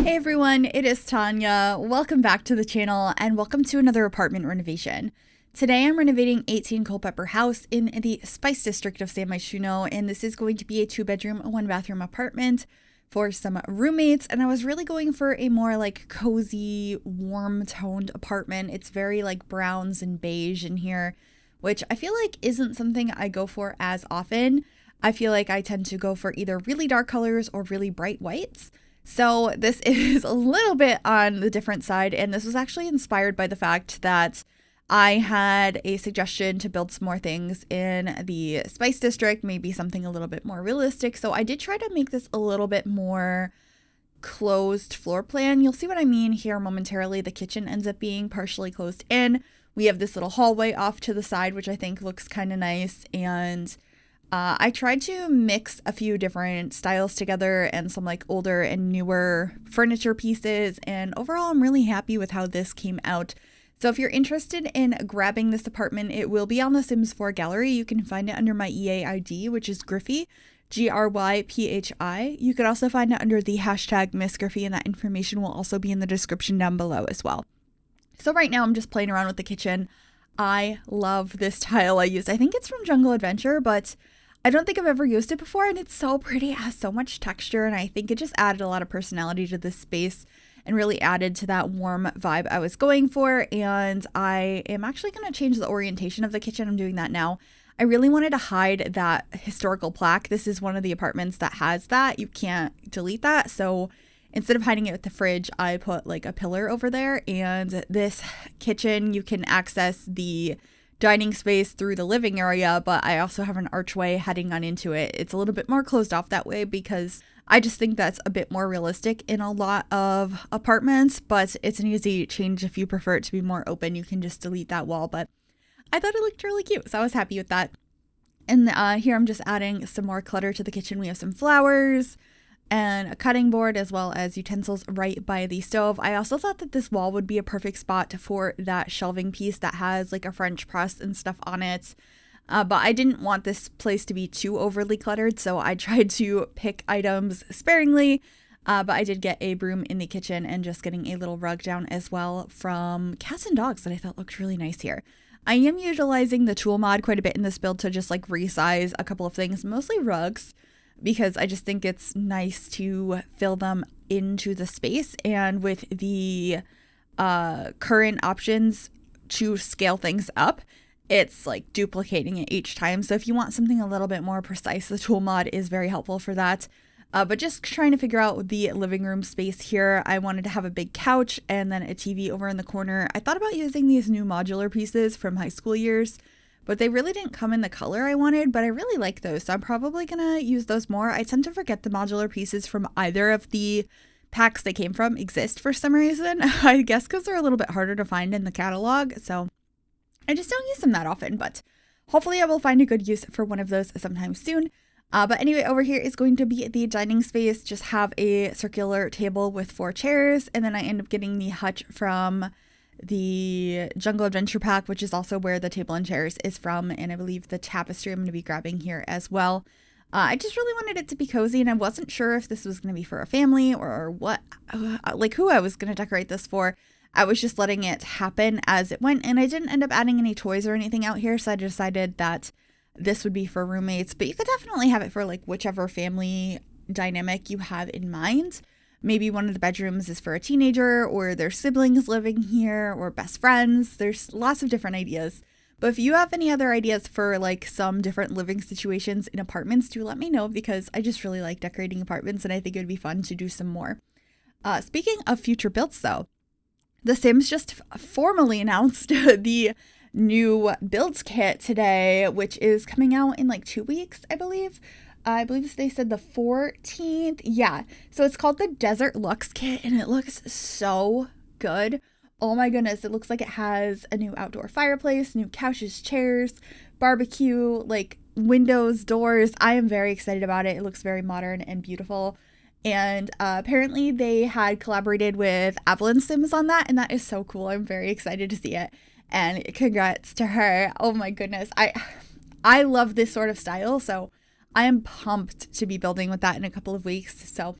Hey everyone, it is Tanya. Welcome back to the channel and welcome to another apartment renovation. Today I'm renovating 18 Culpepper House in the Spice District of San Myshuno, and this is going to be a 2-bedroom, 1-bathroom apartment for some roommates. And I was really going for a more like cozy, warm toned apartment. It's very like browns and beige in here, which I feel like isn't something I go for as often. I feel like I tend to go for either really dark colors or really bright whites. So this is a little bit on the different side, and this was actually inspired by the fact that I had a suggestion to build some more things in the Spice District, maybe something a little bit more realistic. So I did try to make this a little bit more closed floor plan. You'll see what I mean here momentarily. The kitchen ends up being partially closed in. We have this little hallway off to the side, which I think looks kind of nice, and I tried to mix a few different styles together and some like older and newer furniture pieces, and overall I'm really happy with how this came out. So if you're interested in grabbing this apartment, it will be on the Sims 4 gallery. You can find it under my EA ID, which is Gryphi, Gryphi. You could also find it under the hashtag Miss Gryphi, and that information will also be in the description down below as well. So right now I'm just playing around with the kitchen. I love this tile I used. I think it's from Jungle Adventure, but I don't think I've ever used it before, and it's so pretty. It has so much texture, and I think it just added a lot of personality to this space and really added to that warm vibe I was going for. And I am actually going to change the orientation of the kitchen. I'm doing that now. I really wanted to hide that historical plaque. This is one of the apartments that has that. You can't delete that. So instead of hiding it with the fridge, I put like a pillar over there. And this kitchen, you can access the dining space through the living area, but I also have an archway heading on into it. It's a little bit more closed off that way because I just think that's a bit more realistic in a lot of apartments, but it's an easy change. If you prefer it to be more open, you can just delete that wall, but I thought it looked really cute, so I was happy with that. And here I'm just adding some more clutter to the kitchen. We have some flowers and a cutting board as well as utensils right by the stove. I also thought that this wall would be a perfect spot for that shelving piece that has like a French press and stuff on it. But I didn't want this place to be too overly cluttered, so I tried to pick items sparingly. But I did get a broom in the kitchen and just getting a little rug down as well from Cats and Dogs that I thought looked really nice here. I am utilizing the tool mod quite a bit in this build to just like resize a couple of things, mostly rugs, because I just think it's nice to fill them into the space. And with the current options to scale things up, it's like duplicating it each time. So if you want something a little bit more precise, the tool mod is very helpful for that. But just trying to figure out the living room space here, I wanted to have a big couch and then a TV over in the corner. I thought about using these new modular pieces from high school years, but they really didn't come in the color I wanted, but I really like those, so I'm probably gonna use those more. I tend to forget the modular pieces from either of the packs they came from exist for some reason. I guess because they're a little bit harder to find in the catalog, so I just don't use them that often, but hopefully I will find a good use for one of those sometime soon. But anyway, over here is going to be the dining space. Just have a circular table with 4 chairs, and then I end up getting the hutch from the Jungle Adventure pack, which is also where the table and chairs is from, and I believe the tapestry I'm going to be grabbing here as well. I just really wanted it to be cozy, and I wasn't sure if this was going to be for a family or what, like who I was going to decorate this for. I was just letting it happen as it went, and I didn't end up adding any toys or anything out here, so I decided that this would be for roommates, but you could definitely have it for like whichever family dynamic you have in mind. Maybe one of the bedrooms is for a teenager, or their siblings living here, or best friends. There's lots of different ideas. But if you have any other ideas for like some different living situations in apartments, do let me know, because I just really like decorating apartments and I think it would be fun to do some more. Speaking of future builds though, The Sims just formally announced the new builds kit today, which is coming out in like 2 weeks, I believe. I believe they said the 14th. Yeah. So it's called the Desert Luxe Kit, and it looks so good. Oh my goodness. It looks like it has a new outdoor fireplace, new couches, chairs, barbecue, like windows, doors. I am very excited about it. It looks very modern and beautiful. And apparently they had collaborated with Avalon Sims on that, and that is so cool. I'm very excited to see it. And congrats to her. Oh my goodness. I love this sort of style, so I am pumped to be building with that in a couple of weeks. So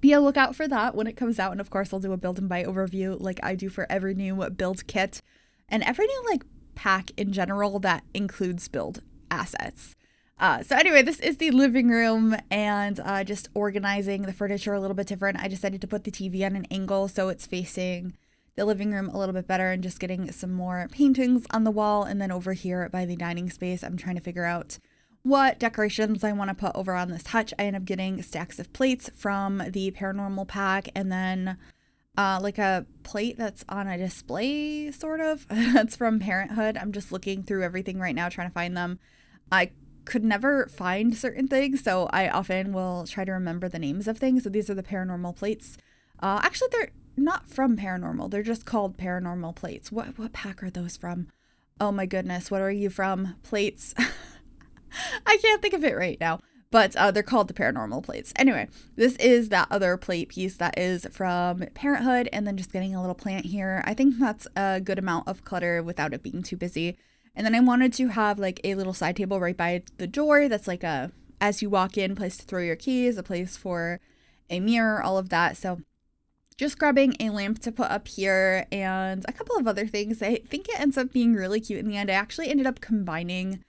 be a lookout for that when it comes out. And of course, I'll do a build and buy overview like I do for every new build kit and every new like pack in general that includes build assets. So anyway, this is the living room, and just organizing the furniture a little bit different. I decided to put the TV on an angle so it's facing the living room a little bit better, and just getting some more paintings on the wall. And then over here by the dining space, I'm trying to figure out what decorations I want to put over on this hutch. I end up getting stacks of plates from the paranormal pack, and then like a plate that's on a display, sort of. That's from Parenthood. I'm just looking through everything right now, trying to find them. I could never find certain things, so I often will try to remember the names of things. So these are the paranormal plates. Actually, they're not from Paranormal. They're just called paranormal plates. What pack are those from? Oh my goodness, what are you from? Plates. I can't think of it right now, but they're called the paranormal plates. Anyway, this is that other plate piece that is from Parenthood, and then just getting a little plant here. I think that's a good amount of clutter without it being too busy. And then I wanted to have like a little side table right by the door that's like a, as you walk in, place to throw your keys, a place for a mirror, all of that. So just grabbing a lamp to put up here and a couple of other things. I think it ends up being really cute in the end. I actually ended up combining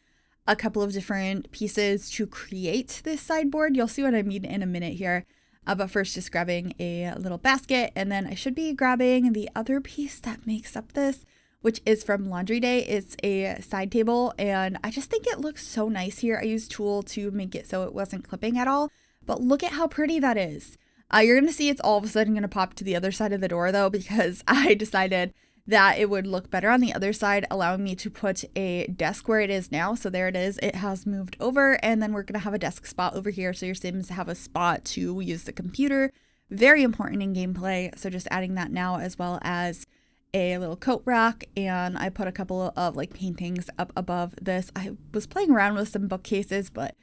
a couple of different pieces to create this sideboard. You'll see what I mean in a minute here. But first, just grabbing a little basket, and then I should be grabbing the other piece that makes up this, which is from Laundry Day. It's a side table, and I just think it looks so nice here. I used tulle to make it so it wasn't clipping at all, but look at how pretty that is. You're going to see it's all of a sudden going to pop to the other side of the door, though, because I decided that it would look better on the other side, allowing me to put a desk where it is now. So there it is. It has moved over, and then we're going to have a desk spot over here, so your Sims have a spot to use the computer. Very important in gameplay, so just adding that now, as well as a little coat rack, and I put a couple of like paintings up above this. I was playing around with some bookcases, but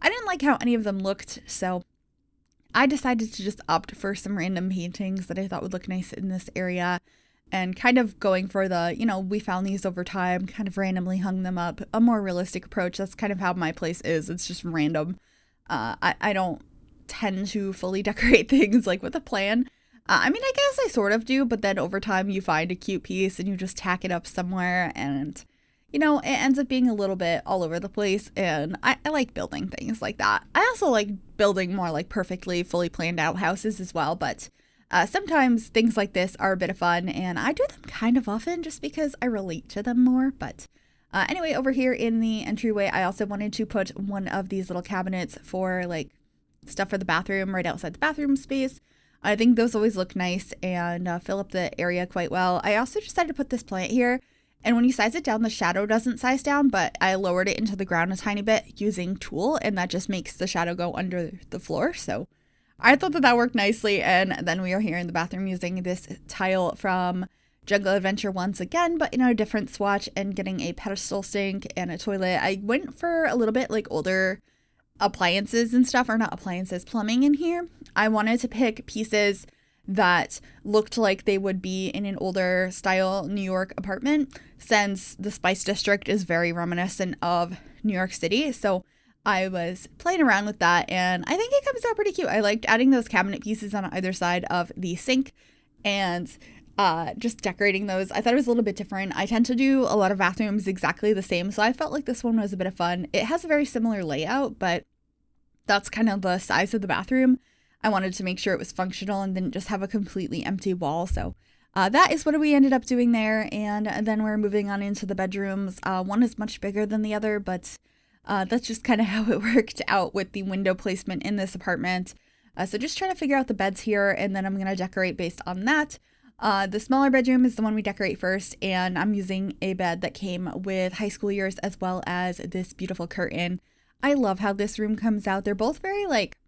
I didn't like how any of them looked, so I decided to just opt for some random paintings that I thought would look nice in this area, and kind of going for the, you know, we found these over time, kind of randomly hung them up, a more realistic approach. That's kind of how my place is. It's just random. I don't tend to fully decorate things like with a plan. I mean, I guess I sort of do, but then over time you find a cute piece and you just tack it up somewhere, and, you know, it ends up being a little bit all over the place, and I like building things like that. I also like building more like perfectly, fully planned out houses as well, but sometimes things like this are a bit of fun, and I do them kind of often just because I relate to them more. But anyway, over here in the entryway, I also wanted to put one of these little cabinets for like stuff for the bathroom right outside the bathroom space. I think those always look nice and fill up the area quite well. I also decided to put this plant here, and when you size it down, the shadow doesn't size down, but I lowered it into the ground a tiny bit using tulle, and that just makes the shadow go under the floor. So I thought that worked nicely. And then we are here in the bathroom using this tile from Jungle Adventure once again, but in a different swatch, and getting a pedestal sink and a toilet. I went for a little bit like older appliances and stuff, or not appliances, plumbing in here. I wanted to pick pieces that looked like they would be in an older style New York apartment, since the Spice District is very reminiscent of New York City. So I was playing around with that, and I think it comes out pretty cute. I liked adding those cabinet pieces on either side of the sink, and just decorating those. I thought it was a little bit different. I tend to do a lot of bathrooms exactly the same, so I felt like this one was a bit of fun. It has a very similar layout, but that's kind of the size of the bathroom. I wanted to make sure it was functional and didn't just have a completely empty wall. So that is what we ended up doing there. And then we're moving on into the bedrooms. One is much bigger than the other, but that's just kind of how it worked out with the window placement in this apartment. So just trying to figure out the beds here, and then I'm going to decorate based on that. The smaller bedroom is the one we decorate first, and I'm using a bed that came with high school years, as well as this beautiful curtain. I love how this room comes out. They're both very like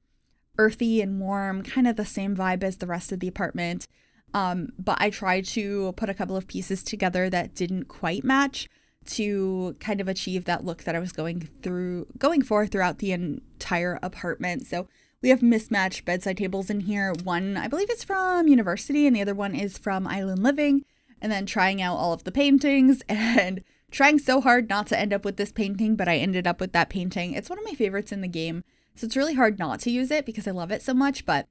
earthy and warm, kind of the same vibe as the rest of the apartment. But I tried to put a couple of pieces together that didn't quite match to kind of achieve that look that I was going for throughout the entire apartment. So we have mismatched bedside tables in here. One, I believe it's from university, and the other one is from Island Living. And then trying out all of the paintings and trying so hard not to end up with this painting, but I ended up with that painting. It's one of my favorites in the game, so it's really hard not to use it because I love it so much. But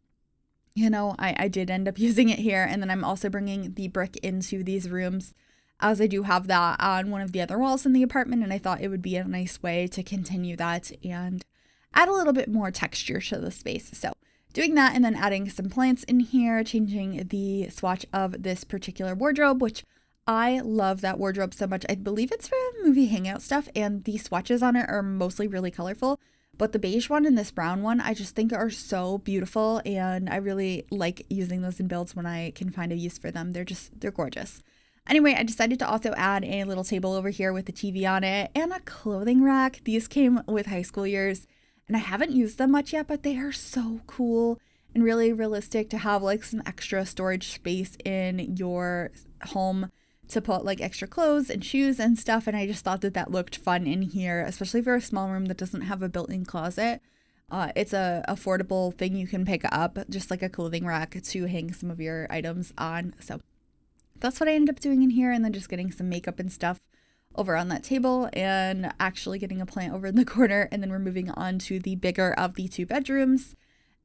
you know, I did end up using it here. And then I'm also bringing the brick into these rooms, as I do have that on one of the other walls in the apartment. And I thought it would be a nice way to continue that and add a little bit more texture to the space. So doing that, and then adding some plants in here, changing the swatch of this particular wardrobe, which I love that wardrobe so much. I believe it's from movie hangout stuff, and the swatches on it are mostly really colorful. But the beige one and this brown one, I just think are so beautiful, and I really like using those in builds when I can find a use for them. They're gorgeous. Anyway, I decided to also add a little table over here with a TV on it and a clothing rack. These came with high school years, and I haven't used them much yet, but they are so cool and really realistic to have like some extra storage space in your home to put like extra clothes and shoes and stuff. And I just thought that that looked fun in here, especially for a small room that doesn't have a built-in closet. It's a affordable thing you can pick up, just like a clothing rack to hang some of your items on. So that's what I ended up doing in here, and then just getting some makeup and stuff over on that table, and actually getting a plant over in the corner. And then we're moving on to the bigger of the two bedrooms,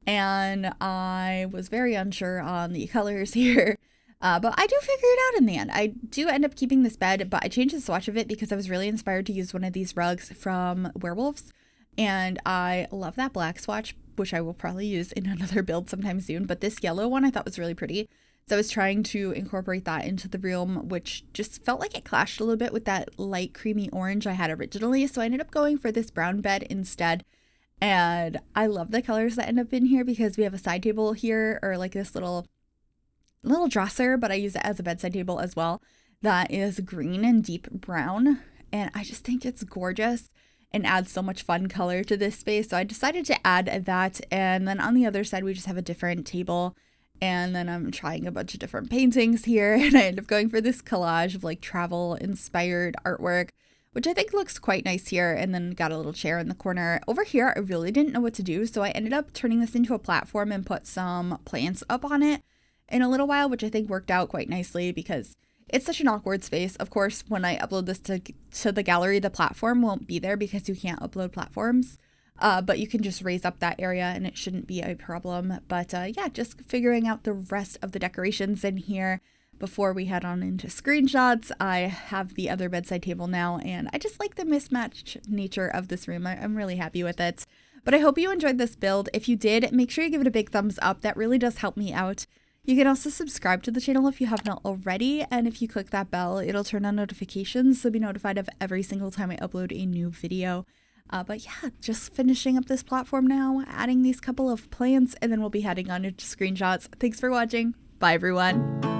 and I was very unsure on the colors here. But I do figure it out in the end. I do end up keeping this bed, but I changed the swatch of it because I was really inspired to use one of these rugs from Werewolves. And I love that black swatch, which I will probably use in another build sometime soon. But this yellow one I thought was really pretty. So I was trying to incorporate that into the room, which just felt like it clashed a little bit with that light creamy orange I had originally. So I ended up going for this brown bed instead. And I love the colors that end up in here because we have a side table here, or like this little dresser, but I use it as a bedside table as well, that is green and deep brown, and I just think it's gorgeous and adds so much fun color to this space. So I decided to add that. And then on the other side we just have a different table, and then I'm trying a bunch of different paintings here, and I end up going for this collage of like travel inspired artwork, which I think looks quite nice here. And then got a little chair in the corner. Over here I really didn't know what to do, so I ended up turning this into a platform and put some plants up on it in a little while, which I think worked out quite nicely because it's such an awkward space. Of course, when I upload this to the gallery, the platform won't be there because you can't upload platforms, but you can just raise up that area and it shouldn't be a problem. But yeah, just figuring out the rest of the decorations in here before we head on into screenshots. I have the other bedside table now, and I just like the mismatched nature of this room. I'm really happy with it. But I hope you enjoyed this build. If you did, make sure you give it a big thumbs up. That really does help me out. You can also subscribe to the channel if you have not already, and if you click that bell, it'll turn on notifications, so be notified of every single time I upload a new video. But yeah, just finishing up this platform now, adding these couple of plants, and then we'll be heading on into screenshots. Thanks for watching. Bye, everyone.